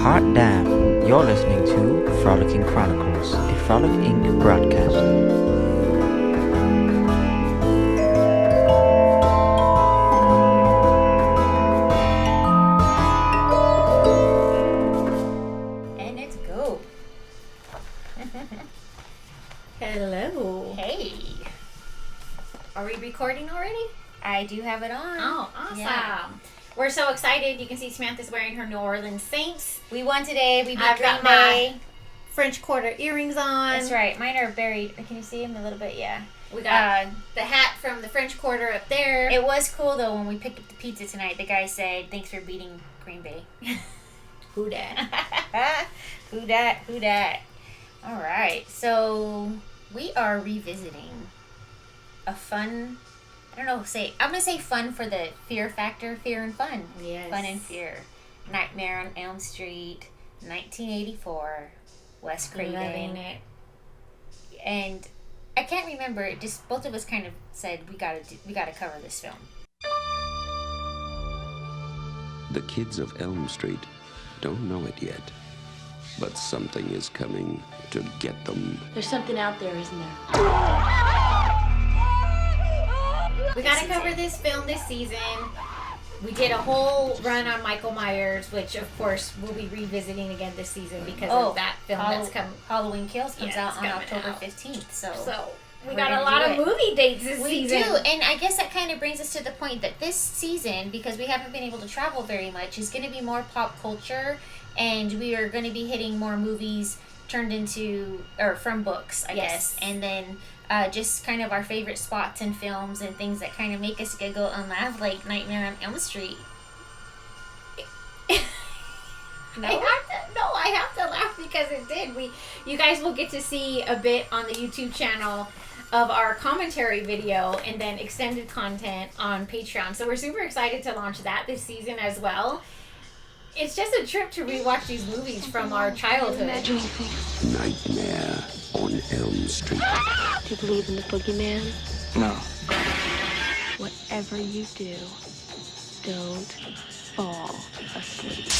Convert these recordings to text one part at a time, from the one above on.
Hot damn, you're listening to Frolicking Chronicles, a Frolicking broadcast. And let's go. Hello. Hey. Are we recording already? I do have it on. Oh, awesome. Yeah. We're so excited. You can see Samantha's wearing her New Orleans Saints. We won today. We beat I've Green got Bay. my French Quarter earrings on. That's right. Mine are buried. Can you see them a little bit? Yeah. We got the hat from the French Quarter up there. It was cool, though, when we picked up the pizza tonight. The guy said, thanks for beating Green Bay. Who dat? Who dat? Who dat? All right. So we are revisiting a fun... I'm going to say fun for the fear factor, fear and fun. Yes. Fun and fear. Nightmare on Elm Street, 1984, Wes Craven. Loving it. And I can't remember, it just both of us kind of said we gotta cover this film. The kids of Elm Street don't know it yet, but something is coming to get them. There's something out there, isn't there? We got to cover this film this season. We did a whole run on Michael Myers, which, of course, we'll be revisiting again this season because of that film that's come. Halloween Kills comes out on coming October out. 15th. So we we're got a gonna lot do of it. movie dates this season. We do, and I guess that kind of brings us to the point that this season, because we haven't been able to travel very much, is going to be more pop culture, and we are going to be hitting more movies turned into, or from books, I guess, and then just kind of our favorite spots in films and things that kind of make us giggle and laugh, like Nightmare on Elm Street. No? I have to laugh because it did. You guys will get to see a bit on the YouTube channel of our commentary video and then extended content on Patreon. So we're super excited to launch that this season as well. It's just a trip to rewatch these movies from our childhood. Nightmare on Elm Street. Do you believe in the boogeyman? No. Whatever you do, don't fall asleep.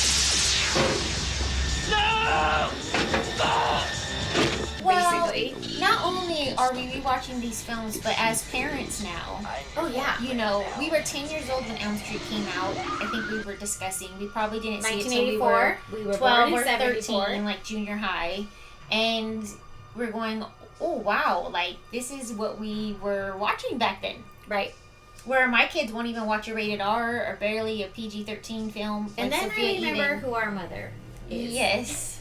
Well, Basically. not only are we rewatching these films, but as parents now, Oh, yeah. you know, we were 10 years old when Elm Street came out. I think we were discussing. We probably didn't see it until we 1984. were We were 12 born in or 74. 13, like junior high. And we're going, oh, wow, like, this is what we were watching back then. Right. Where my kids won't even watch a rated R or barely a PG-13 film. And like then Sophia I remember Eden. who our mother is. Yes.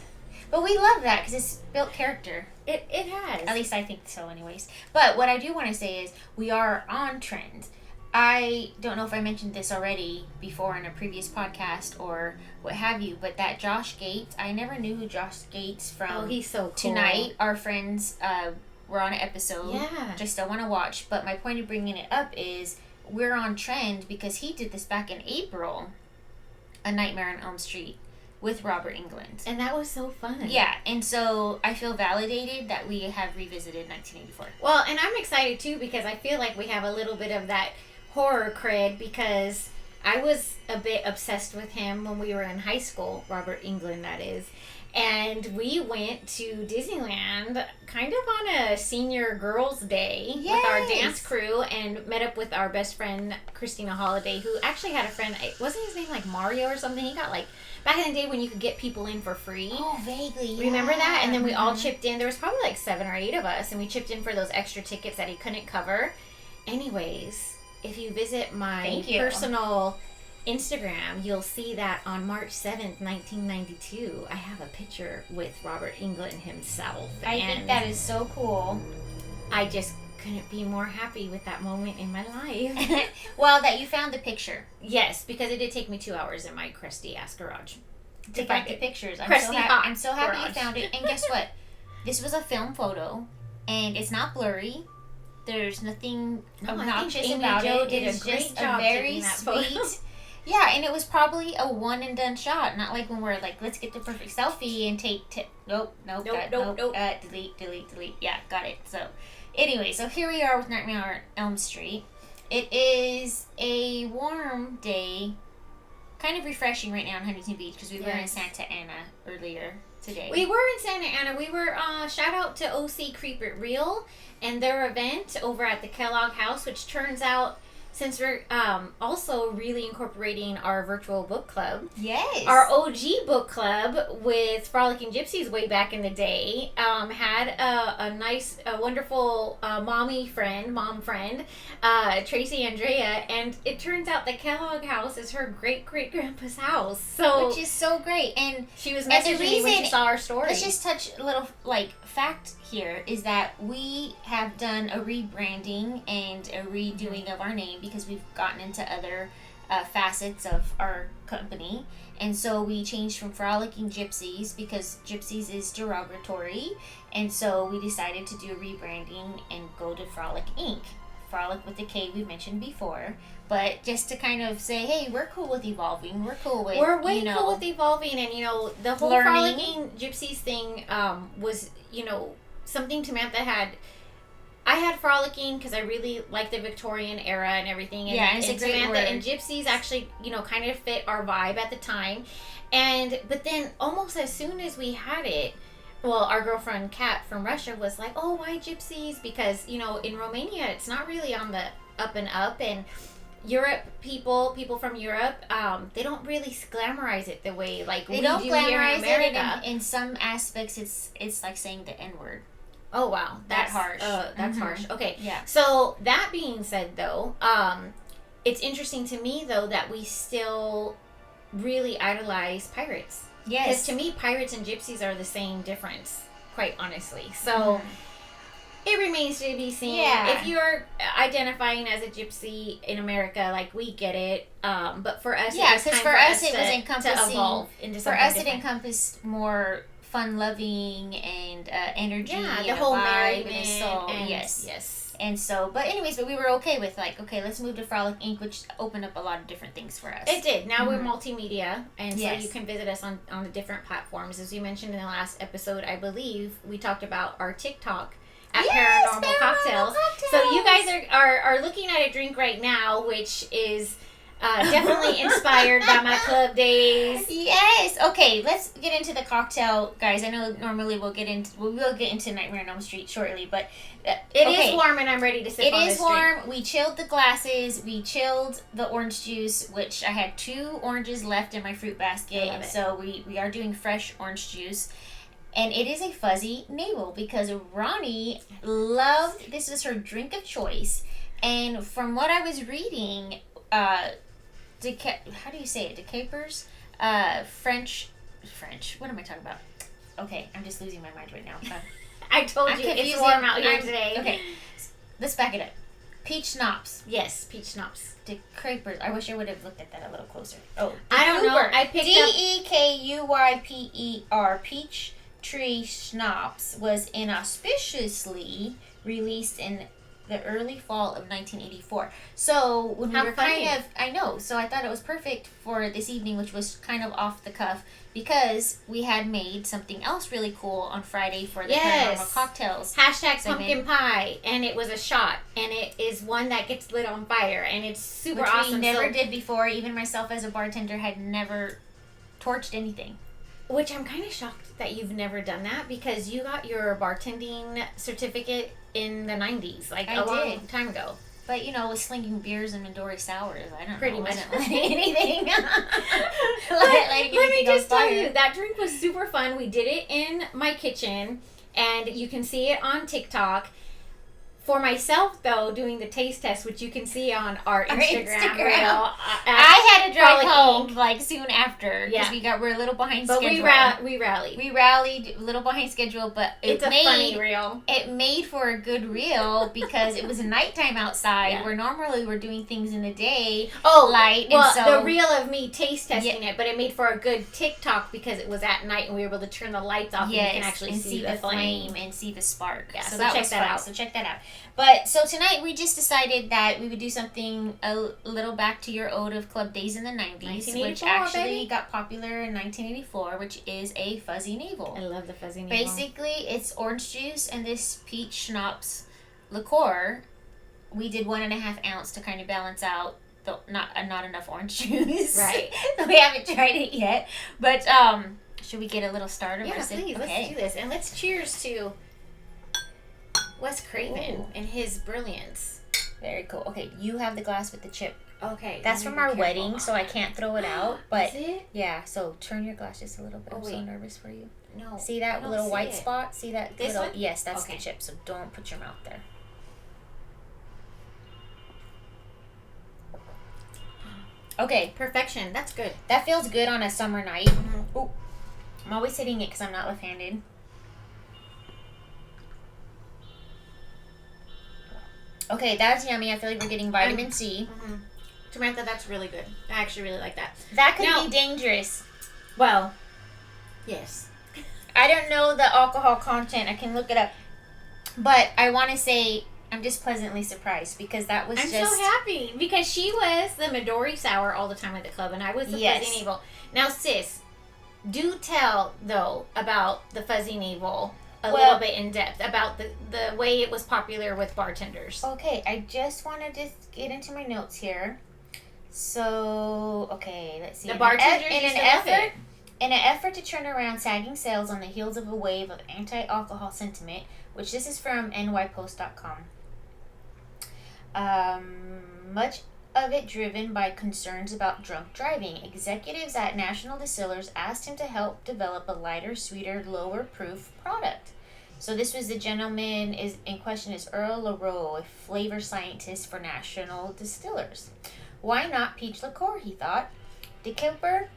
But we love that because it's built character. It has. At least I think so anyways. But what I do want to say is we are on trend. I don't know if I mentioned this already before in a previous podcast or what have you, but that Josh Gates, I never knew who Josh Gates from. Oh, he's so cool. Tonight, our friends were on an episode, Yeah. which I still want to watch. But my point of bringing it up is we're on trend because he did this back in April, A Nightmare on Elm Street, with Robert Englund. And that was so fun. Yeah, and so I feel validated that we have revisited 1984. Well, and I'm excited too because I feel like we have a little bit of that horror cred because I was a bit obsessed with him when we were in high school, Robert Englund that is. And we went to Disneyland kind of on a senior girls' day with our Yes. dance crew and met up with our best friend, Christina Holiday, who actually had a friend. Wasn't his name like Mario or something? He got like, back in the day when you could get people in for free. Oh, vaguely. Remember that? And then we all Mhm. chipped in. There was probably like 7 or 8 of us, and we chipped in for those extra tickets that he couldn't cover. Anyways, if you visit my Thank you. personal Instagram, you'll see that on March 7th, 1992, I have a picture with Robert Englund himself. I think that is so cool. I just couldn't be more happy with that moment in my life. Well, that you found the picture Yes, because it did take me 2 hours in my crusty ass garage to find the pictures. I'm Crusty hot I'm so happy garage. you found it. And guess what? This was a film photo, and it's not blurry. There's nothing No, I think obnoxious Amy about Jo it. did It a is great just job a very taking that photo. sweet. Yeah, and it was probably a one and done shot, not like when we're like, let's get the perfect selfie and take nope, Nope. delete. Yeah, got it. So, anyway, so here we are with Nightmare on Elm Street. It is a warm day, kind of refreshing right now in Huntington Beach because we were in Santa Ana earlier today. We were in Santa Ana. We were, shout out to OC Creep It Real and their event over at the Kellogg House, which turns out, since we're also really incorporating our virtual book club. Yes. Our OG book club with Frolicking Gypsies way back in the day had a nice, wonderful mom friend, Tracy Andrea, and it turns out the Kellogg House is her great-great-grandpa's house. So which is so great. And she was messaging me when she saw our story. Let's just touch a little, fact here is that we have done a rebranding and a redoing of our name because we've gotten into other facets of our company, and so we changed from Frolicking Gypsies because Gypsies is derogatory, and so we decided to do a rebranding and go to Frolic Inc. Frolic with the K we mentioned before, but just to kind of say, hey, we're cool with evolving. We're cool with cool with evolving, and the whole learning. Frolicking Gypsies thing was something Samantha had. I had Frolicking because I really liked the Victorian era and everything. And, it's a great Samantha word. and Gypsies actually, kind of fit our vibe at the time. But then almost as soon as we had it, well, our girlfriend Kat from Russia was like, oh, why Gypsies? Because, in Romania, it's not really on the up and up. And Europe people from Europe, they don't really glamorize it the way we do here in America. In some aspects, it's like saying the N-word. Oh, wow. That's harsh. That's harsh. Okay. Yeah. So, that being said, though, it's interesting to me, though, that we still really idolize pirates. Yes. Because to me, pirates and gypsies are the same difference, quite honestly. So, it remains to be seen. Yeah. If you're identifying as a gypsy in America, we get it. But for us, it was time for us it was encompassing. to evolve into for something us, different. it encompassed more fun-loving and energy. Yeah, and the whole vibe merriment and a soul. and Yes. And so, but anyways, we were okay with okay, let's move to Frolic Inc., which opened up a lot of different things for us. It did. Now we're multimedia, and Yes. so you can visit us on the different platforms. As you mentioned in the last episode, I believe we talked about our TikTok at Paranormal Cocktails. So you guys are looking at a drink right now, which is definitely inspired by my club days. Yes. Okay, let's get into the cocktail, guys. I know normally we'll get into Nightmare on Elm Street shortly, but it is warm and I'm ready to sip on this It is warm. drink. We chilled the glasses. We chilled the orange juice, which I had 2 oranges left in my fruit basket, and so we are doing fresh orange juice. And it is a Fuzzy Navel because Roni loved, this is her drink of choice. And from what I was reading, how do you say it? Decapers? French. What am I talking about? Okay, I'm just losing my mind right now. I told you it's warm out here today. Okay, let's back it up. Peach schnapps. Yes, peach schnapps. Decapers. I wish I would have looked at that a little closer. Oh, I don't know. I picked Dekuyper. Peach Tree Schnapps was inauspiciously released in the early fall of 1984. So when we were I know, so I thought it was perfect for this evening, which was kind of off the cuff, because we had made something else really cool on Friday for the Paranormal Cocktails. # pumpkin pie, and it was a shot, and it is one that gets lit on fire, and it's super awesome. We never did before. Even myself as a bartender had never torched anything. Which I'm kind of shocked that you've never done that, because you got your bartending certificate in the 90s, a long time ago. But, with slinging beers and Midori sours, I don't Pretty know. much. I wasn't lighting anything. Let me just tell you, that drink was super fun. We did it in my kitchen, and you can see it on TikTok. For myself, though, doing the taste test, which you can see on our Instagram reel. I had to drive home, soon after, because we're a little behind schedule. But we rallied. We rallied, a little behind schedule, but it's a funny reel. It made for a good reel, because it was nighttime outside, where normally we're doing things in the day, light. Well, and so, the reel of me taste testing it, but it made for a good TikTok, because it was at night, and we were able to turn the lights off, and you can actually see the flame and see the spark. Yeah, so check that out. So check that out. But, so tonight we just decided that we would do something a little back to your ode of club days in the 90s, which actually got popular in 1984, which is a Fuzzy Navel. I love the Fuzzy Navel. Basically, it's orange juice and this peach schnapps liqueur. We did 1.5 ounce to kind of balance out not enough orange juice. Right. We haven't tried it yet. But should we get a little starter? Yeah, versus- please. Okay. Let's do this. And let's cheers to Wes Craven Ooh. and his brilliance. Very cool. Okay, you have the glass with the chip. Okay. That's let from me our be careful wedding, on so I that. can't throw it out. But Is it? yeah, so turn your glass just a little bit. Oh, I'm so wait. nervous for you. No. See I that don't little see white it. spot? See that? This little, one? Yes, that's Okay. the chip. So don't put your mouth there. Okay, Perfection. That's good. that feels good on a summer night. Mm-hmm. Ooh, I'm always hitting it because I'm not left-handed. Okay, that's yummy. I feel like we're getting vitamin C. Mm-hmm. Samantha, that's really good. I actually really like that. That could Now- be dangerous. Well, yes. I don't know the alcohol content. I can look it up. But I want to say I'm just pleasantly surprised because that was I'm just... so happy because she was the Midori Sour all the time at the club, and I was the Yes. Fuzzy Navel. Now, sis, do tell, though, about the Fuzzy Navel a Well- little bit in depth, about the way it was popular with bartenders. Okay, I just want to get into my notes here. So, okay, let's see. The bartenders in used an to love effort, it. in an effort to turn around sagging sales on the heels of a wave of anti-alcohol sentiment, which this is from nypost.com. Much of it driven by concerns about drunk driving. Executives at National Distillers asked him to help develop a lighter, sweeter, lower proof product. So this was the gentleman in question is Earl LaRoe, a flavor scientist for National Distillers. Why not peach liqueur, he thought. DeKuyper,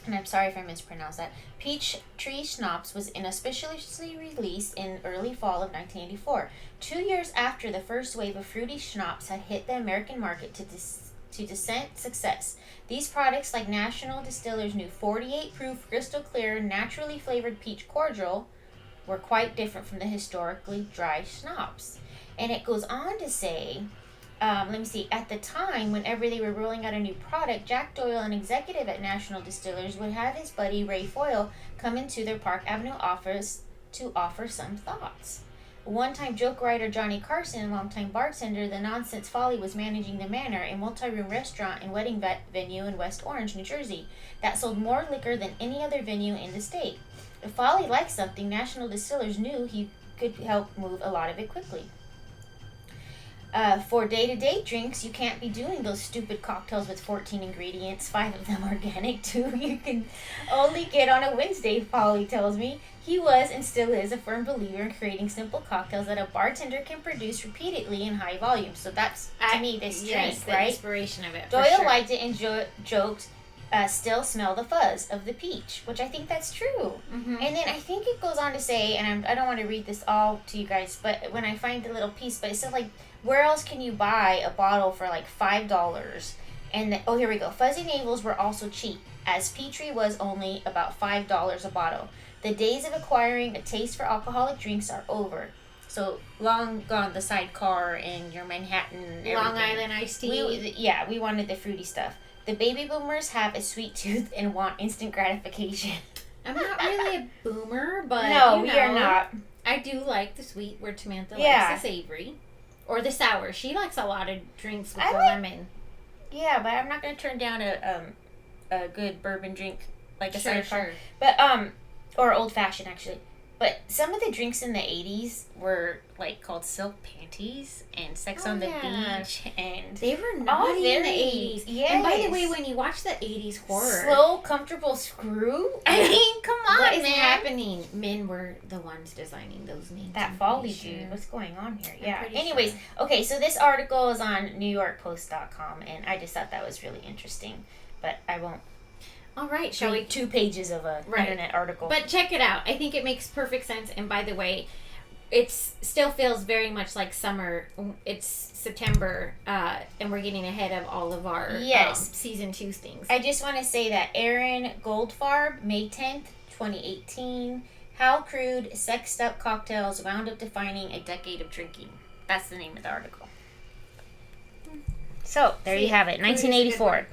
and I'm sorry if I mispronounced that, Peach Tree Schnapps was inauspiciously released in early fall of 1984, 2 years after the first wave of fruity schnapps had hit the American market to decent success. These products, like National Distillers' new 48 proof, crystal clear, naturally flavored peach cordial, were quite different from the historically dry schnapps. And it goes on to say, let me see, at the time, whenever they were rolling out a new product, Jack Doyle, an executive at National Distillers, would have his buddy Ray Foyle come into their Park Avenue office to offer some thoughts. One-time joke writer Johnny Carson, a longtime bartender, the Nonsense Folly was managing the Manor, a multi-room restaurant and wedding venue in West Orange, New Jersey, that sold more liquor than any other venue in the state. If Folly liked something, National Distillers knew he could help move a lot of it quickly. For day-to-day drinks, you can't be doing those stupid cocktails with 14 ingredients, 5 of them organic, 2 you can only get on a Wednesday, Folly tells me. He was and still is a firm believer in creating simple cocktails that a bartender can produce repeatedly in high volumes. So that's, to me, this drink, the right? inspiration of it. Doyle for sure. liked it and joked, still smell the fuzz of the peach, which I think that's true. Mhm. And then I think it goes on to say, and I don't want to read this all to you guys, but when I find the little piece, but it says like, where else can you buy a bottle for like $5? And oh, here we go. Fuzzy Navels were also cheap, as Petrie was only about $5 a bottle. The days of acquiring a taste for alcoholic drinks are over. So long gone the sidecar and your Manhattan. Everything. Long Island iced tea. We wanted the fruity stuff. The baby boomers have a sweet tooth and want instant gratification. I'm not really a boomer, but No, you we know, are not. I do like the sweet, where Samantha Yeah. likes the savory. Or the sour. She likes a lot of drinks with I the like- lemon. Yeah, but I'm not gonna turn down a good bourbon drink like a sidecar. Sure. But or old fashioned actually. But some of the drinks in the 80s were like called silk panties and sex Oh, on the yeah. beach and They were all naughty in the very- 80s. And by the yes. way, when you watch the 80s horror, slow, comfortable screw. I mean, come on, what is man. happening? Men were the ones designing those names. That I'm folly pretty dude. sure. What's going on here? I'm Yeah. pretty Anyways, sure. okay, so this article is on NewYorkPost.com, and I just thought that was really interesting. But I won't All right, shall we? read 2 pages of a Right. internet article. But check it out. I think it makes perfect sense. And by the way, it still feels very much like summer. It's September, and we're getting ahead of all of our Yes. season 2 things. I just want to say that Aaron Goldfarb, May 10th, 2018, How Crude Sexed Up Cocktails Wound Up Defining a Decade of Drinking. That's the name of the article. So, there you have it, Crude is a good 1984. word.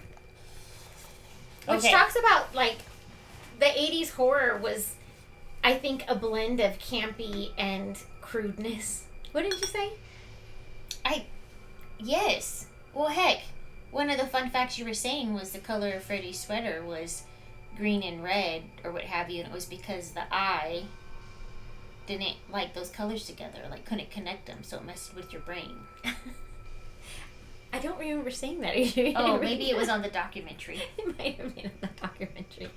Which Okay. talks about, like, the 80s horror was, I think, a blend of campy and crudeness. What did you say? Yes. Well, heck, one of the fun facts you were saying was the color of Freddy's sweater was green and red, or what have you, and it was because the eye didn't like those colors together, like couldn't connect them, so it messed with your brain. I don't remember saying that. Oh, maybe it was on the documentary. It might have been on the documentary.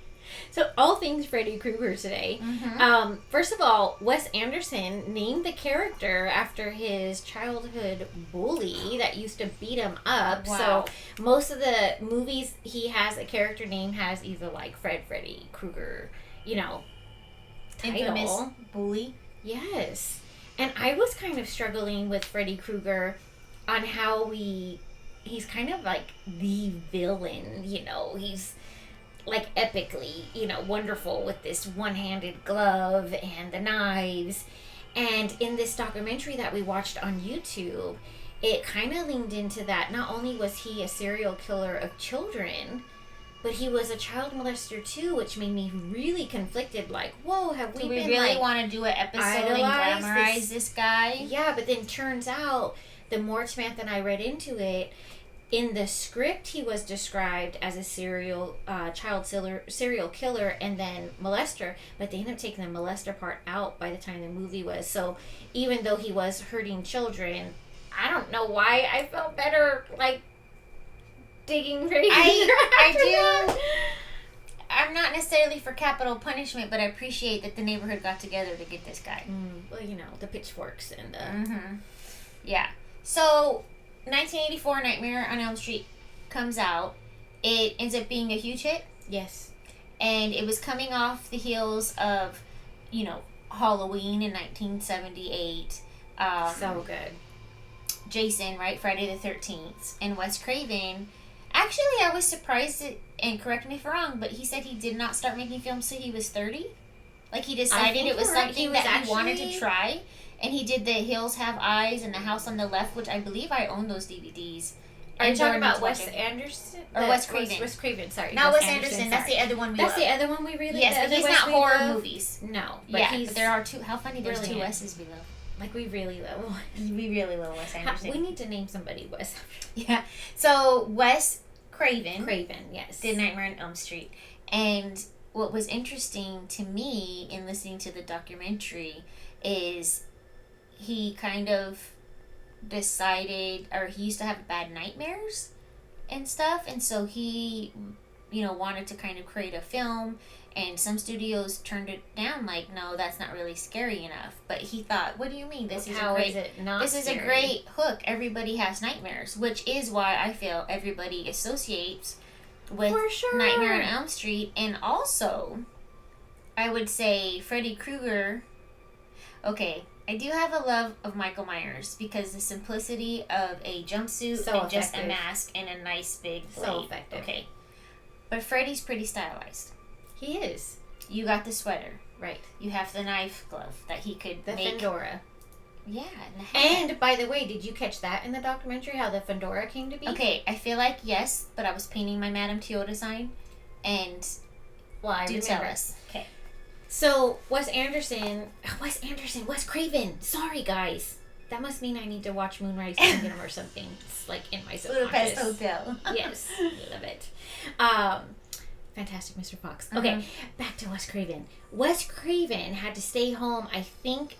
So, all things Freddy Krueger today. Mm-hmm. First of all, Wes Anderson named the character after his childhood bully that used to beat him up. Wow. So, most of the movies he has, a character name has either like Freddy Krueger, you know, title. Infamous bully. Yes. And I was kind of struggling with Freddy Krueger on how he's kind of like the villain, you know, he's like epically, you know, wonderful with this one-handed glove and the knives. And in this documentary that we watched on YouTube, it kind of leaned into that. Not only was he a serial killer of children, but he was a child molester too, which made me really conflicted. Like, whoa, have we Do we been really like, want to do an episode idolize and glamorize this guy? Yeah, but then turns out, the more Samantha and I read into it, in the script he was described as a serial killer and then molester, but they ended up taking the molester part out by the time the movie was. So even though he was hurting children, I don't know why I felt better like digging Freddy I do. I'm not necessarily for capital punishment, but I appreciate that the neighborhood got together to get this guy. Well, you know, the pitchforks and the... Mm-hmm. Yeah. So, 1984 Nightmare on Elm Street comes out. It ends up being a huge hit. Yes. And it was coming off the heels of, you know, Halloween in 1978. So good. Jason, right? Friday the 13th. And Wes Craven. Actually, I was surprised, and correct me if I'm wrong, but he said he did not start making films till he was 30. Like, he decided it was something that he wanted to try. And he did the Hills Have Eyes and The House on the Left, which I believe I own those DVDs. Are you talking about Wes Anderson? Or Wes Craven. Wes Craven, sorry. Not Wes Anderson. That's the other one we love. That's the other one we really Yes, but he's not horror movies. No. But yeah, but there are two. How funny, there's two brilliant. Wes's we love. Like, we really love. We really love Wes Anderson. We need to name somebody Wes. Yeah. So, Wes Craven. Yes. Did Nightmare on Elm Street. And what was interesting to me in listening to the documentary is he kind of decided, or he used to have bad nightmares and stuff, and so he, you know, wanted to kind of create a film, and some studios turned it down, like, no, that's not really scary enough. But he thought, what do you mean? This is a great hook. Everybody has nightmares, which is why I feel everybody associates with Nightmare on Elm Street. And also, I would say Freddy Krueger. Okay, I do have a love of Michael Myers because the simplicity of a jumpsuit and just a mask and a nice big blade. So effective. Okay. But Freddy's pretty stylized. He is. You got the sweater. Right. You have the knife glove that he could make. The fedora. Yeah. And, and, by the way, did you catch that in the documentary, how the fedora came to be? Okay, I feel like yes, but I was painting my Madame Teoda sign, and do tell us. Okay. So, Wes Craven. Sorry, guys. That must mean I need to watch Moonrise Kingdom or something. It's like in my subconscious. Budapest Hotel. Yes, love it. Fantastic Mr. Fox. Okay, back to Wes Craven. Wes Craven had to stay home, I think,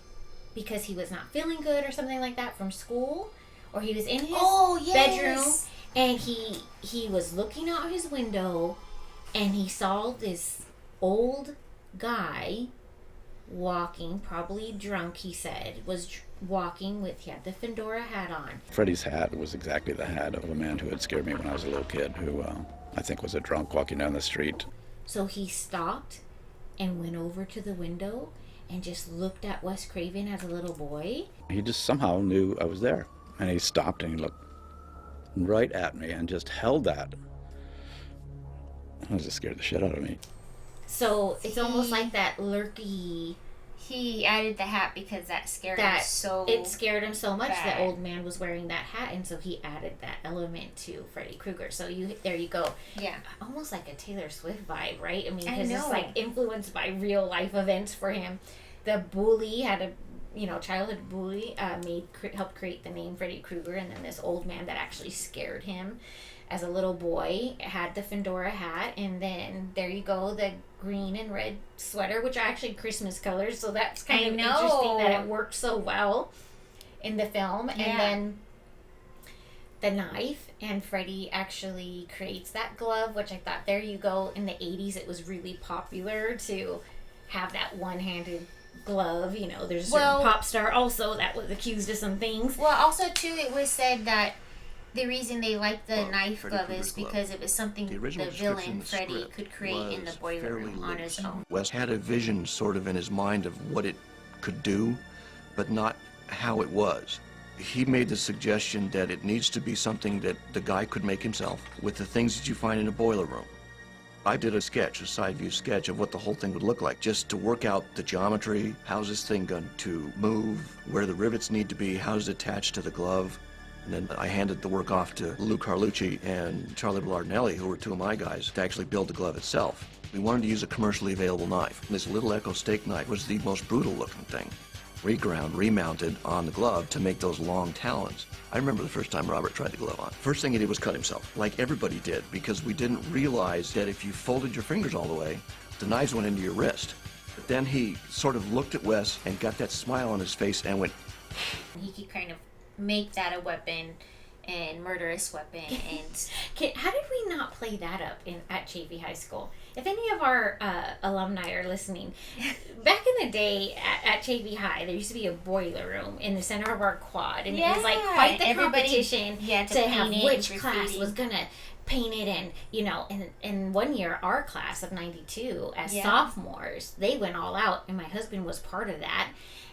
because he was not feeling good or something like that from school, or he was in his bedroom, and he was looking out his window, and he saw this old guy walking, probably drunk, he said, was walking with, he had the fedora hat on. Freddy's hat was exactly the hat of a man who had scared me when I was a little kid, who I think was a drunk walking down the street. So he stopped and went over to the window and just looked at Wes Craven as a little boy. He just somehow knew I was there. And he stopped and he looked right at me and just held that. It just scared the shit out of me. So it's almost like that lurky... He added the hat because that scared him so It scared him so much bad. that old man was wearing that hat, and so he added that element to Freddy Krueger. So there you go. Yeah. Almost like a Taylor Swift vibe, right? I mean, I because it's like influenced by real life events for him. The bully had a childhood bully helped create the name Freddy Krueger, and then this old man that actually scared him. as a little boy, had the fedora hat, and then there you go, the green and red sweater, which are actually Christmas colors, so that's kind of interesting that it worked so well in the film. Yeah. And then the knife, and Freddy actually creates that glove, which I thought, there you go, in the 80s it was really popular to have that one-handed glove. You know, there's a certain pop star also that was accused of some things. Well, also too, it was said that the reason they liked the knife Freddy glove Krueger's is because it was something The original the description villain in the Freddy script could create in the was boiler fairly room on loose. his own. Wes had a vision sort of in his mind of what it could do, but not how it was. He made the suggestion that it needs to be something that the guy could make himself with the things that you find in a boiler room. I did a sketch, a side view sketch of what the whole thing would look like, just to work out the geometry, how's this thing going to move, where the rivets need to be, how's it attached to the glove. And then I handed the work off to Lou Carlucci and Charlie Bellardinelli, who were two of my guys, to actually build the glove itself. We wanted to use a commercially available knife. This little Echo steak knife was the most brutal looking thing. Reground, remounted on the glove to make those long talons. I remember the first time Robert tried the glove on. First thing he did was cut himself, like everybody did, because we didn't realize that if you folded your fingers all the way, the knives went into your wrist. But then he sort of looked at Wes and got that smile on his face and went, He could kind of make that a weapon and murderous weapon. And How did we not play that up at Chafee High School? If any of our alumni are listening, back in the day at Chafee High, there used to be a boiler room in the center of our quad, and it was like quite the competition to have which class was gonna paint it. And you know, and one year our class of 92 as sophomores, they went all out, and my husband was part of that.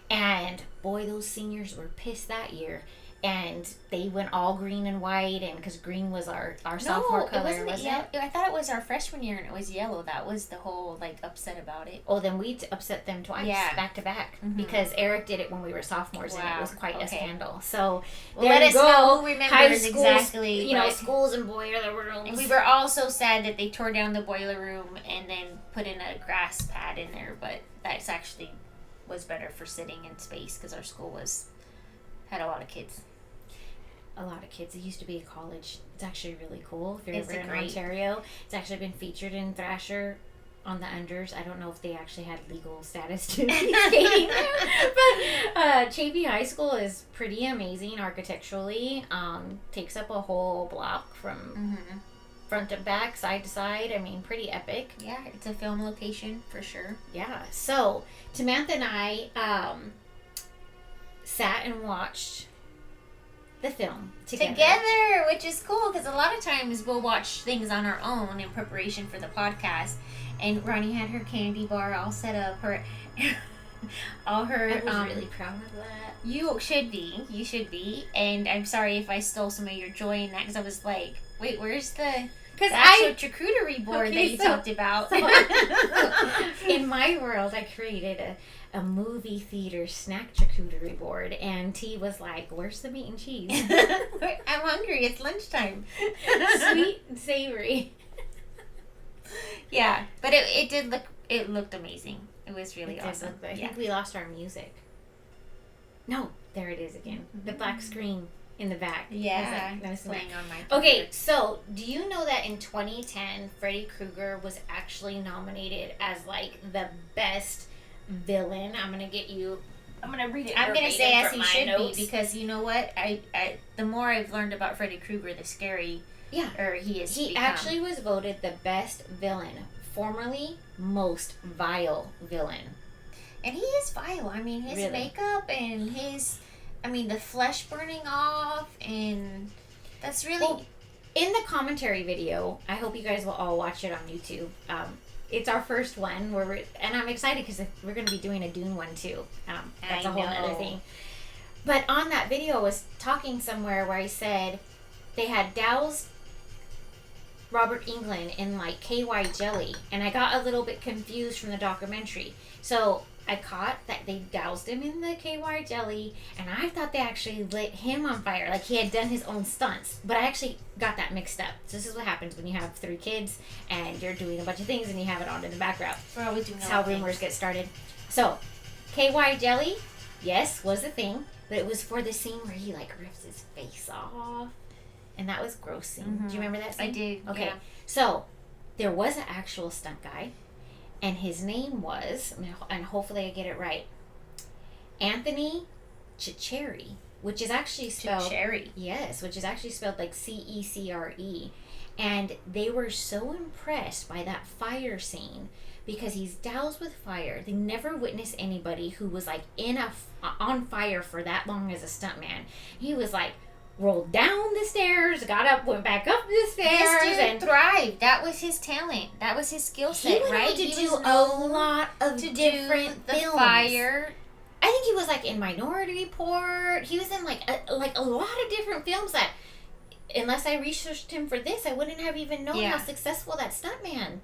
And boy, those seniors were pissed that year. And they went all green and white, and because green was our sophomore color, wasn't it? I thought it was our freshman year and it was yellow. That was the whole upset about it. Oh, then we upset them twice, back to back, because Eric did it when we were sophomores, and it was quite a scandal. So let us know who remembers high schools, exactly. You know, schools and boiler rooms. And we were all so sad that they tore down the boiler room and then put in a grass pad in there, but that's actually was better for sitting in space because our school had a lot of kids. A lot of kids. It used to be a college. It's actually really cool. If you're It's ever in great. Ontario, it's actually been featured in Thrasher on the unders. I don't know if they actually had legal status to be skating there, but Chafee High School is pretty amazing architecturally. Takes up a whole block from front to back, side to side. I mean, pretty epic. Yeah, it's a film location for sure. Yeah. So Samantha and I sat and watched the film together, which is cool because a lot of times we'll watch things on our own in preparation for the podcast. And Roni had her candy bar all set up. All her. I was really proud of that. You should be. And I'm sorry if I stole some of your joy in that because I was like, wait, where's the actual charcuterie board that you talked about? In my world, I created a movie theater snack charcuterie board, and T was like, where's the meat and cheese? I'm hungry. It's lunchtime. Sweet and savory. Yeah, but it looked amazing. It was really awesome. I think we lost our music. No, there it is again. The black screen in the back. Yeah, that was playing on my computer. Okay, so do you know that in 2010, Freddy Krueger was actually nominated as the best villain? I'm gonna read it. I'm gonna say as he should notes. be because you know what? I the more I've learned about Freddy Krueger, the scary he is. He actually was voted the best villain, formerly most vile villain. And he is vile. I mean, his makeup and the flesh burning off, and that's really. Well, in the commentary video, I hope you guys will all watch it on YouTube. It's our first one and I'm excited because we're going to be doing a Dune one too. That's a whole other thing. But on that video, I was talking somewhere where I said they had doused Robert Englund in KY jelly, and I got a little bit confused from the documentary. So I caught that they doused him in the KY jelly, and I thought they actually lit him on fire, like he had done his own stunts. But I actually got that mixed up. So this is what happens when you have 3 kids and you're doing a bunch of things and you have it on in the background. We're always doing That's how rumors get started. So, KY jelly, yes, was a thing, but it was for the scene where he rips his face off. And that was gross scene. Do you remember that scene? I did. Okay. Yeah. So, there was an actual stunt guy, and his name was, and hopefully I get it right, Anthony Cecere, which is actually spelled... Cecere. Yes, which is actually spelled like Cecre. And they were so impressed by that fire scene because he's doused with fire. They never witnessed anybody who was like on fire for that long as a stuntman. He was like, rolled down the stairs, got up, went back up the stairs, This dude and thrived. That was his talent. That was his skill he set, went right? on to He do was a known lot of to different do the films. fire. I think he was like in Minority Report. He was in like a lot of different films that, unless I researched him for this, I wouldn't have even known Yeah. how successful that stuntman.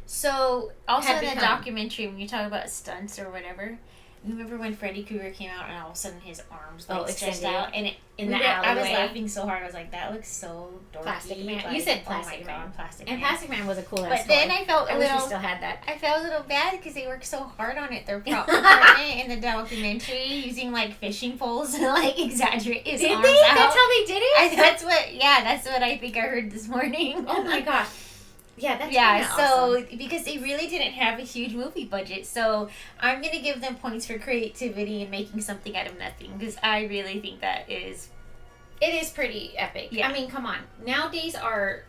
So, also Had in the become. documentary, when you talk about stunts or whatever, you remember when Freddy Krueger came out and all of a sudden his arms like stretched extended out and in we the were- I was alleyway. laughing so hard. I was like, that looks so dorky. Plastic Man. Like, You said oh my Plastic God, Man. Plastic And Man. Plastic Man was a cool ass But then I felt a I wish we little. still had that. I felt a little bad because they worked so hard on it. Their prop department in the documentary using like fishing poles to like exaggerate his Did arms they? out. That's how they did it? that's what I think I heard this morning. Oh my gosh. Yeah, that's Yeah, kinda so awesome. because they really didn't have a huge movie budget, so I'm gonna give them points for creativity and making something out of nothing because I really think that is. It is pretty epic. Yeah. I mean, come on. Nowadays, our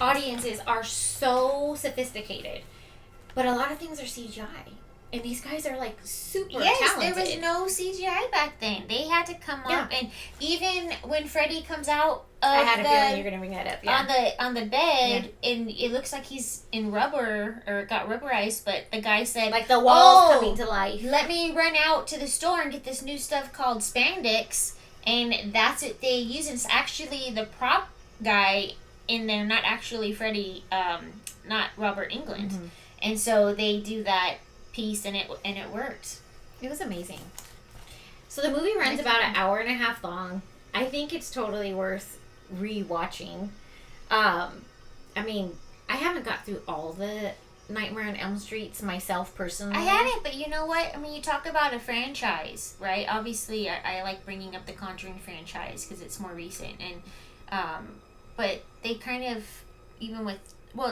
audiences are so sophisticated, but a lot of things are CGI. And these guys are like super talented. There was no CGI back then. They had to come Yeah. up, and even when Freddy comes out of I had a feeling the you're gonna bring that up. Yeah. on the bed, and it looks like he's in rubber or got rubberized, but the guy said Like the walls "Oh, coming to life. let me run out to the store and get this new stuff called spandex, and that's what they use. It's actually the prop guy in there, not actually Freddy, not Robert Englund, Mm-hmm. and so they do that piece, and it worked. It was amazing. So the movie runs about an hour and a half long. I think it's totally worth rewatching. I mean, I haven't got through all the Nightmare on Elm Streets myself personally. I haven't, but you know what? I mean, you talk about a franchise, right? Obviously, I like bringing up the Conjuring franchise because it's more recent, and but they kind of, even with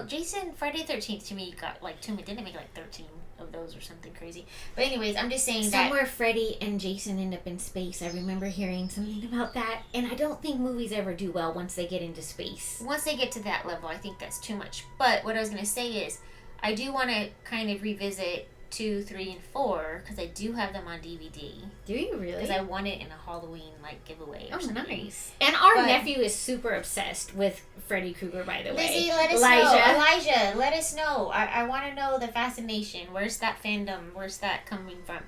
Jason, Friday the 13th to me got like didn't it make like 13 of those or something crazy? But anyways, I'm just saying Somewhere Freddy and Jason end up in space. I remember hearing something about that, and I don't think movies ever do well once they get into space. that once they get to that level, I think that's too much. But what I was gonna say is, I do want to kind of revisit 2, 3, and 4 because I do have them on DVD. Do you really? Because I won it in a Halloween like giveaway. Or Oh, something. nice. And our But- nephew is super obsessed with Freddy Krueger, by the way. Lizzie, let us know. Elijah, let us know. I want to know the fascination. Where's that fandom? Where's that coming from?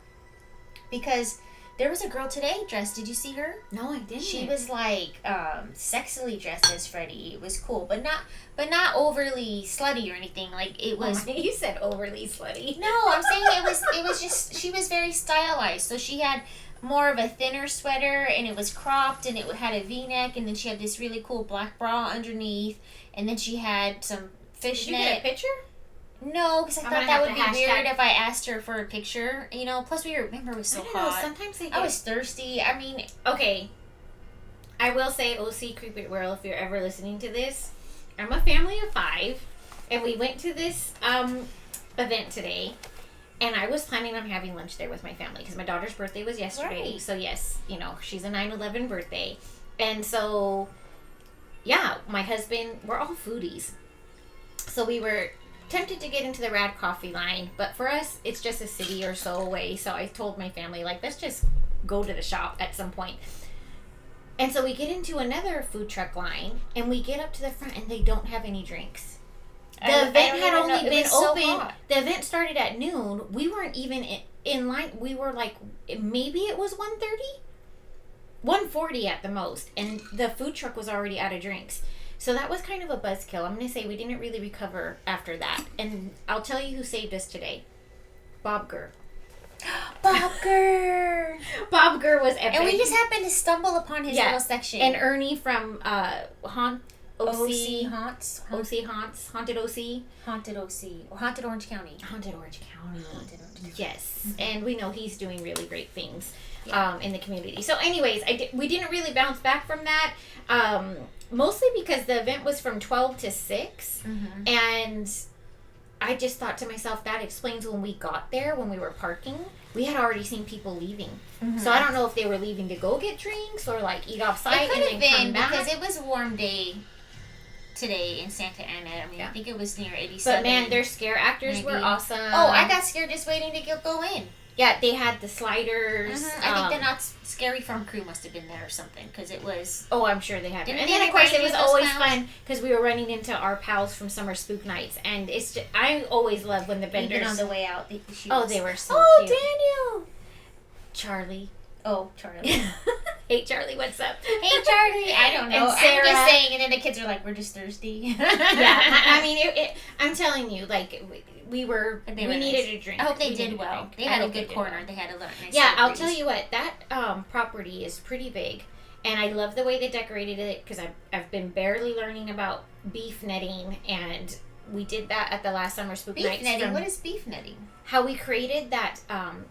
Because there was a girl today dressed. Did you see her? No, I didn't. She was like sexily dressed as Freddy. It was cool, but not overly slutty or anything. Like it was. You said overly slutty. No, I'm saying it was just she was very stylized. So she had more of a thinner sweater and it was cropped and it had a V-neck and then she had this really cool black bra underneath and then she had some fishnet. Did you get a picture? No, because I I'm thought gonna that have would to be hashtag- weird if I asked her for a picture. You know, plus remember it was so I don't know. hot. Sometimes they get... I was thirsty. I mean, Okay. I will say, OC Creep It World, if you're ever listening to this, I'm a family of 5, and we went to this event today, and I was planning on having lunch there with my family, because my daughter's birthday was yesterday, Right. so yes, she's a 9/11 birthday, and so, yeah, my husband, we're all foodies, so we were tempted to get into the Rad Coffee line, but for us, it's just a city or so away, so I told my family, like, let's just go to the shop at some point. And so we get into another food truck line, and we get up to the front, and they don't have any drinks. The event had only been open. The event started at noon. We weren't even in line. We were like, maybe it was 1:30? 1:40 at the most. And the food truck was already out of drinks. So that was kind of a buzzkill. I'm going to say we didn't really recover after that. And I'll tell you who saved us today. Bob Gurr. Bob Gurr. Bob Gurr was epic. And we just happened to stumble upon his little section. And Ernie from OC Haunts. OC Haunts. Haunted OC. Haunted OC. Or Haunted Orange County. Haunted Orange County. Haunted Orange County. Yes. And we know he's doing really great things in the community. So anyways, we didn't really bounce back from that. Mostly because the event was from 12 to 6. Mm-hmm. And I just thought to myself, that explains when we got there, when we were parking, we had already seen people leaving. Mm-hmm. So I don't know if they were leaving to go get drinks or like eat off site It could and have then come been back. because it was a warm day today in Santa Ana. I mean, I think it was near 87. But man, their scare actors were awesome. Oh, I got scared just waiting to go in. Yeah, they had the sliders. I think the Not Scary Farm crew must have been there or something because it was. Oh, I'm sure they had. Didn't And they then of course it remind was you of those always clowns? fun because we were running into our pals from Summer Spook Nights, and it's just, I always love when the vendors. Even on the way out, they were so cute. Daniel. Charlie. Oh, Charlie. Hey Charlie, what's up? Hey Charlie. I don't know. And Sarah. I'm just saying, and then the kids are like, "We're just thirsty." Yeah, I mean, I'm telling you, like we were, we They were needed nice. a drink. I hope they We did needed a well. drink. They I had a hope good did corner. well. They had a nice. Yeah, I'll breeze. tell you what, that property is pretty big, and I love the way they decorated it because I've been barely learning about beef netting, and we did that at the last Summer Spook Beef Nights. netting. What is beef netting? How we created that,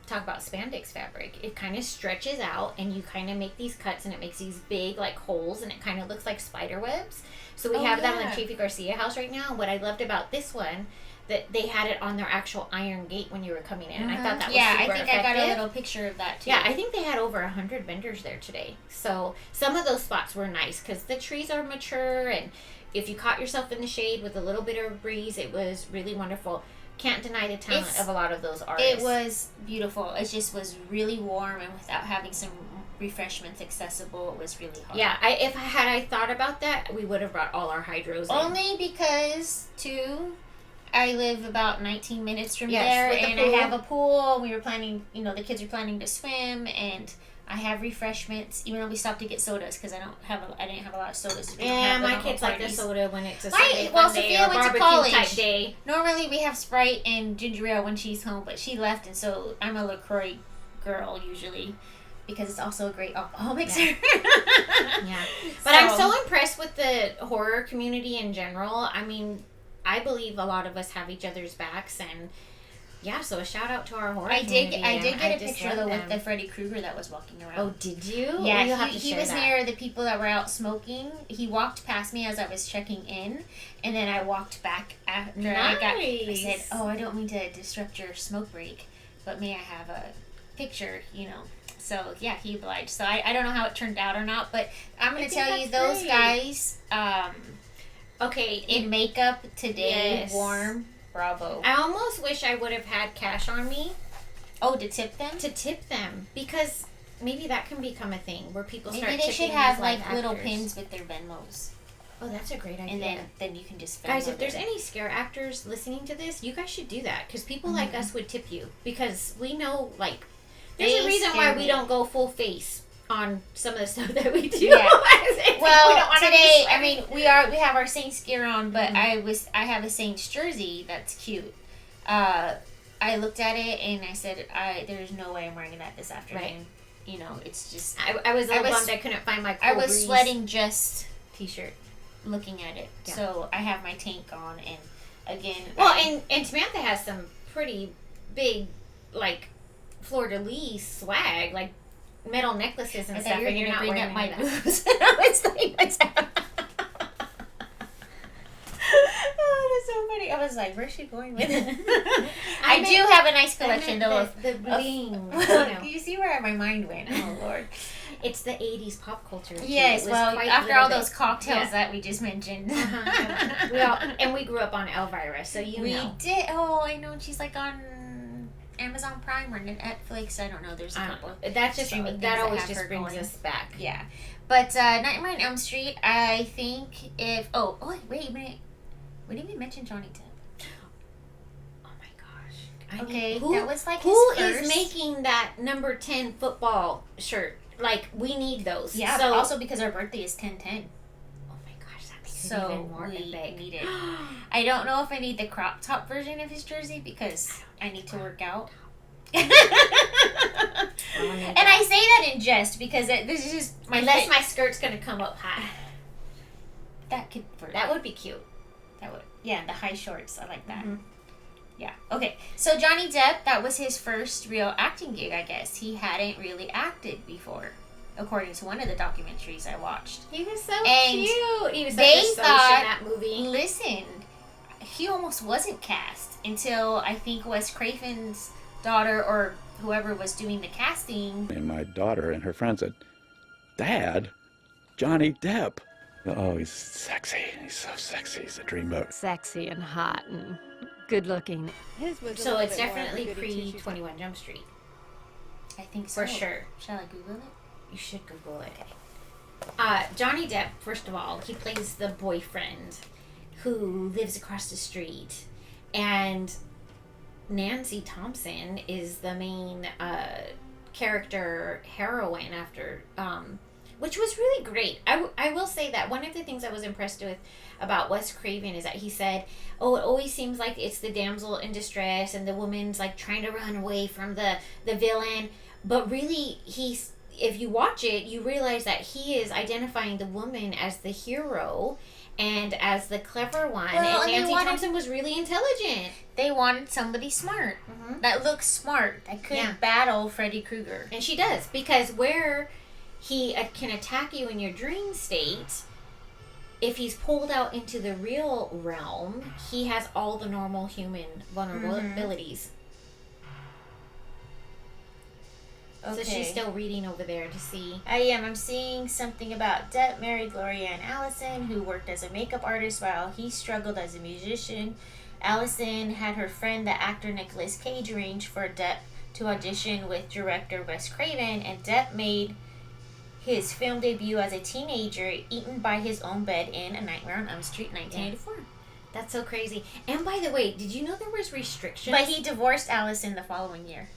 talk about spandex fabric. It kind of stretches out, and you kind of make these cuts, and it makes these big like holes, and it kind of looks like spider webs. So we have that in the Chafee Garcia house right now. What I loved about this one, that they had it on their actual iron gate when you were coming in, and I thought that was super I think effective. I got a little picture of that too. Yeah, I think they had over 100 vendors there today. So some of those spots were nice because the trees are mature, and if you caught yourself in the shade with a little bit of breeze, it was really wonderful. Can't deny the talent of a lot of those artists. It was beautiful. It just was really warm, and without having some refreshments accessible, it was really hard. Yeah, if I thought about that, we would have brought all our hydros in. Only because, I live about 19 minutes from there, with the and pool. I have a pool. We were planning, the kids are planning to swim, and I have refreshments, even though we stopped to get sodas because I didn't have a lot of sodas. We don't Yeah, have them my at kids home like the parties. soda when it's a Right, Sunday well, fun day Sophia or went to barbecue college. type day. Normally we have Sprite and ginger ale when she's home, but she left, and so I'm a LaCroix girl usually because it's also a great alcohol mixer. Yeah. But I'm so impressed with the horror community in general. I mean, I believe a lot of us have each other's backs, and yeah, so a shout out to our horror community. I did get a just picture love though them. with the Freddy Krueger that was walking around. Oh, did you? Yeah, You'll have to he share was that. near the people that were out smoking. He walked past me as I was checking in, and then I walked back after I said, "Oh, I don't mean to disrupt your smoke break, but may I have a picture?" So yeah, he obliged. So I don't know how it turned out or not, but I'm gonna tell you that's those great. guys. Okay, In makeup today, Yes. warm, bravo. I almost wish I would have had cash on me Oh, to tip them? to tip them, because maybe that can become a thing where people start Maybe they tipping should have these like live little actors. pins with their Venmos, Oh, that's a great idea. and then you can just Venmo Guys, if there's them. any scare actors listening to this, you guys should do that, because people like us would tip you, because we know, like, there's They a reason scare why we me. don't go full face on some of the stuff that we do. Yeah. We Well, don't wanna be today, I sweaty. mean, we have our Saints gear on, but I have a Saints jersey that's cute. I looked at it and I said, there's no way I'm wearing that this afternoon. Right. It's just I was a little bummed I couldn't find my I Cool was Breeze sweating just t-shirt. looking at it. Yeah. So I have my tank on, and again, Well, and Samantha has some pretty big, like, fleur-de-lis swag, like metal necklaces and I stuff, thought you were and you're gonna not bring wearing up my any of that. boobs. I was like, what's happening? Oh, that's so funny. I was like, where's she going with it? I do have a nice collection though of the bling. You see where my mind went? Oh Lord! It's the 80s pop culture. Too. Yes, It was well, quite after a little all bit- those cocktails Yeah. that we just mentioned, we grew up on Elvira, so you we know. did. Oh, I know. She's like on Amazon Prime or Netflix. I don't know. There's a couple. That's just streaming things that that always have just her brings going. us back. Yeah, but Nightmare on Elm Street. I think if wait a minute, we didn't even mention Johnny Depp. Oh my gosh. Okay, who, that was like who his is first. making that number 10 football shirt? Like, we need those. Yeah, so, but also because our birthday is 10/10. oh my gosh, that makes it So even more we epic. need it. I don't know if I need the crop top version of his jersey because I need to work out. And I say that in jest because this is just Unless my skirt's gonna come up high. That would be cute. Yeah, the high shorts. I like that. Mhm. Yeah. Okay. So Johnny Depp, that was his first real acting gig, I guess. He hadn't really acted before, according to one of the documentaries I watched. He was so And cute. He was such they a social in thought- that movie. Listen, he almost wasn't cast until I think Wes Craven's daughter or whoever was doing the casting. And my daughter and her friend said, "Dad, Johnny Depp." Oh, he's sexy. He's so sexy. He's a dreamboat. Sexy and hot and good looking. So it's definitely pre-21 Jump Street. I think so. For sure. Shall I Google it? You should Google it. Johnny Depp, first of all, he plays the boyfriend who lives across the street. And Nancy Thompson is the main character heroine after... which was really great. I will say that one of the things I was impressed with about Wes Craven is that he said, oh, it always seems like it's the damsel in distress and the woman's like trying to run away from the villain. But really, if you watch it, you realize that he is identifying the woman as the hero and as the clever one. Well, and and Nancy Thompson was really intelligent. They wanted somebody smart. Mhm. That looks smart. That could battle Freddy Krueger. And she does, because where he can attack you in your dream state, if he's pulled out into the real realm, he has all the normal human vulnerabilities. Okay. So she's still reading over there to see. I am. I'm seeing something about Depp married Gloria Ann Allison, who worked as a makeup artist while he struggled as a musician. Allison had her friend, the actor Nicolas Cage, arrange for Depp to audition with director Wes Craven, and Depp made his film debut as a teenager, eaten by his own bed in A Nightmare on Elm Street, 1984. That's so crazy. And by the way, did you know there was restrictions? But he divorced Allison the following year.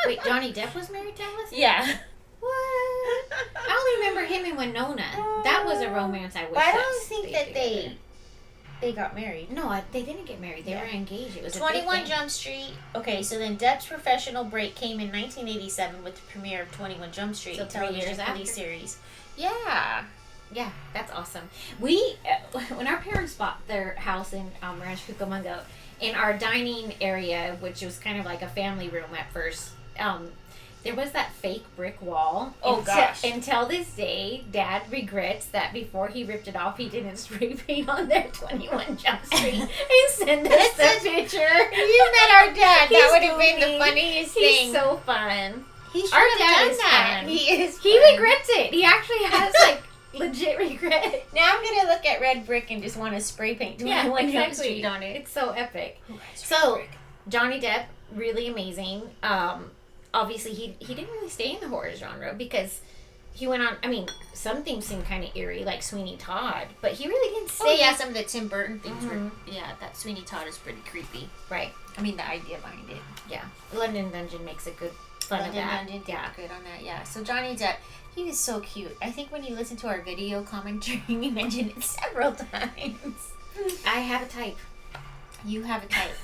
Wait, Johnny Depp was married to Allison? Yeah. What? I only remember him and Winona. That was a romance I wish. But I that don't think that together. they got married. No, they didn't get married. They were engaged. It was a big 21 thing. Jump Street. Okay, so then Depp's professional break came in 1987 with the premiere of 21 Jump Street, So a 3 television years police after. series. Yeah. Yeah, that's awesome. We, when our parents bought their house in Rancho Cucamonga, in our dining area, which was kind of like a family room at first, there was that fake brick wall. Oh, gosh. Until this day, Dad regrets that before he ripped it off, he didn't spray paint on their 21 Jump Street and send us the picture. You met our dad. He's That would have been the goofy. funniest thing. He's so fun. He should Our have dad done is that. fun. He is He fun. regrets it. He actually has like legit regret. Now I'm going to look at red brick and just want to spray paint 21 Jump Street on it. It's so epic. Who has So, red brick? Johnny Depp, really amazing. Obviously, he didn't really stay in the horror genre because he went on. I mean, some things seem kind of eerie, like Sweeney Todd, but he really didn't stay. Oh, yeah, some of the Tim Burton things were... Mhm. Yeah, that Sweeney Todd is pretty creepy. Right. I mean, the idea behind it. Yeah. London Dungeon makes a good fun London of that. Dungeon did Yeah. good on that, yeah. So Johnny Depp, he was so cute. I think when you listen to our video commentary, we mentioned it several times. I have a type. You have a type.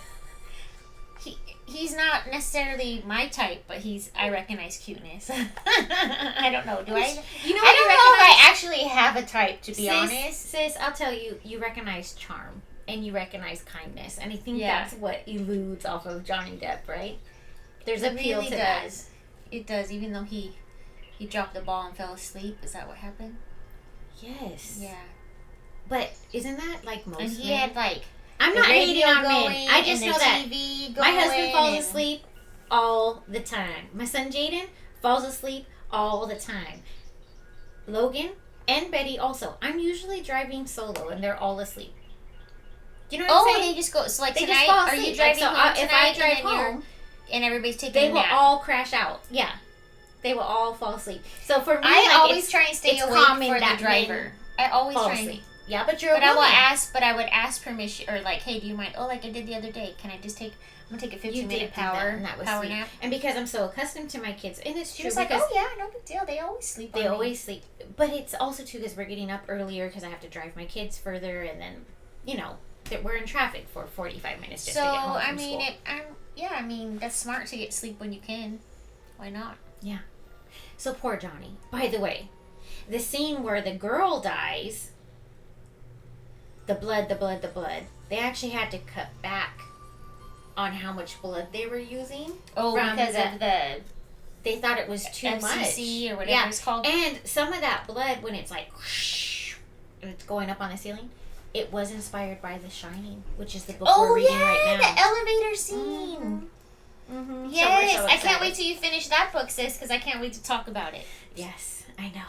He's not necessarily my type, but I recognize cuteness. I don't know. Do I? You know I what don't you know if I recognize? actually have a type, to be honest. Sis, I'll tell you, you recognize charm and you recognize kindness, and I think Yeah. that's what eludes off of Johnny Depp, right? There's It appeal really to does. It does, even though he dropped the ball and fell asleep. Is that what happened? that. Yes. Yeah. But isn't that like most And he men? had like I'm the not hating radio on going men. I just and know the that TV my husband going falls and- asleep all the time. My son Jaden falls asleep all the time. Logan and Betty also. I'm usually driving solo and they're all asleep. Do you know what Oh, I'm saying? they just go. So like They just tonight, fall are asleep. you driving Like, so, home if tonight? I drive and then home, and everybody's taking they a will nap. all crash out. Yeah. They will all fall asleep. So for me, I like, always it's, try and stay it's awake common for the that men driver. I always fall try. asleep. And, Yeah, but you're a but I will woman. ask. But I would ask permission, or like, hey, do you mind? Oh, like I did the other day. Can I just take? I'm gonna take a You 15-minute did do that, power and that was power sweet. nap. And because I'm so accustomed to my kids, and it's She true was like, because oh yeah, no big deal. They always sleep. they on me." always sleep. But it's also too because we're getting up earlier because I have to drive my kids further, and then, you know, that we're in traffic for 45 minutes just So to get home I from mean, school. I mean that's smart to get sleep when you can. Why not? Yeah. So poor Johnny. By the way, the scene where the girl dies, the blood. They actually had to cut back on how much blood they were using. Oh, because of the they thought it was too FCC much. or whatever it's called. And some of that blood, when it's like, whoosh, it's going up on the ceiling, it was inspired by The Shining, which is the book we're reading right now. The elevator scene. Mm-hmm. Yes, So I can't wait till you finish that book, sis, because I can't wait to talk about it. Yes, I know.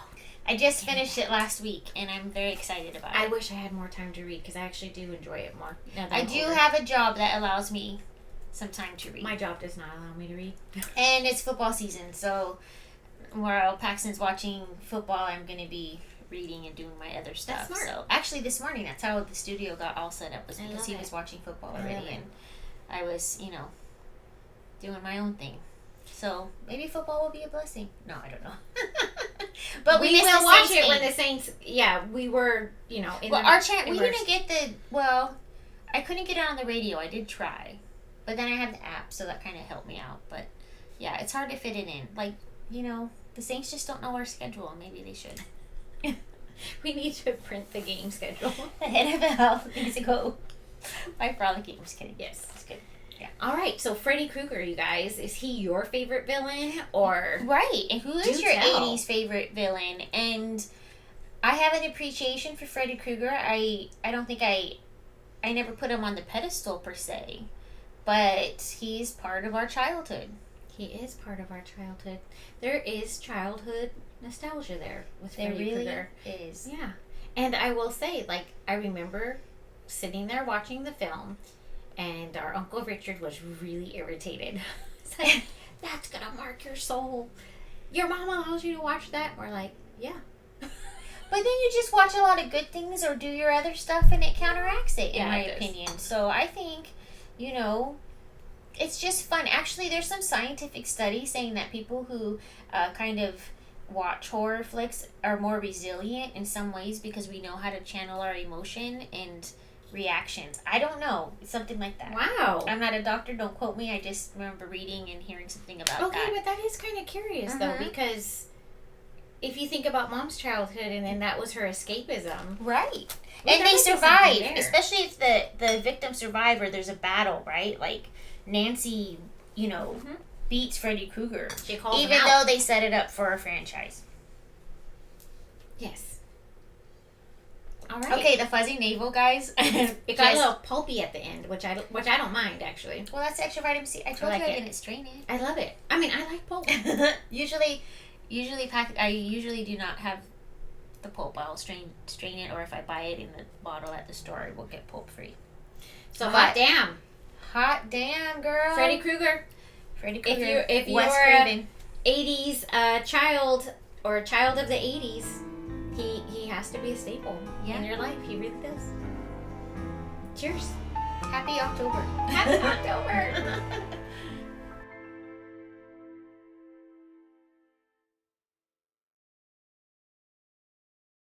I just finished it last week, and I'm very excited about it. I wish I had more time to read, because I actually do enjoy it more. I do have a job that allows me some time to read. My job does not allow me to read. And it's football season, so while Paxton's watching football, I'm going to be reading and doing my other stuff. That's smart. So actually this morning, that's how the studio got all set up, was because he was watching football already, and I was, doing my own thing. So maybe football will be a blessing. No, I don't know. But we will watch it when the Saints. Yeah, we were. In our channel, we didn't get the. Well, I couldn't get it on the radio. I did try, but then I have the app, so that kind of helped me out. But yeah, it's hard to fit it in. Like the Saints just don't know our schedule, and maybe they should. We need to print the game schedule. The NFL needs to go. My Frolicking. I'm just kidding. Yes, it's good. Yeah. All right. So Freddy Krueger, you guys, is he your favorite villain or right? And who is your tell. 80s favorite villain? And I have an appreciation for Freddy Krueger. I don't think I never put him on the pedestal per se, but he's part of our childhood. He is part of our childhood. There is childhood nostalgia there with Freddy really Krueger. Is. Yeah. And I will say, I remember sitting there watching the film, and our Uncle Richard was really irritated. It's like, that's gonna mark your soul. Your mom allows you to watch that? We're like, yeah. But then you just watch a lot of good things or do your other stuff, and it counteracts it, in my opinion. So I think, it's just fun. Actually, there's some scientific studies saying that people who kind of watch horror flicks are more resilient in some ways because we know how to channel our emotion and reactions. I don't know. It's something like that. Wow. I'm not a doctor. Don't quote me. I just remember reading and hearing something about that. Okay, but that is kind of curious, though, because if you think about Mom's childhood and then that was her escapism. Right. Well, and they survive. Especially if the victim survive or there's a battle, right? Like Nancy, beats Freddy Krueger. She calls even though they set it up for a franchise. Yes. All right. Okay, the Fuzzy Navel, guys. It got a little pulpy at the end, which I don't mind, actually. Well, that's extra vitamin C. I told you I didn't strain it. I love it. I mean, I like pulp. Usually I usually do not have the pulp. I'll strain it, or if I buy it in the bottle at the store, it will get pulp free. So hot damn, girl. Freddy Krueger. If you're an 80s child or a child of the 80s, he has to be a staple in your life. He really does. Cheers. Happy October. Happy October.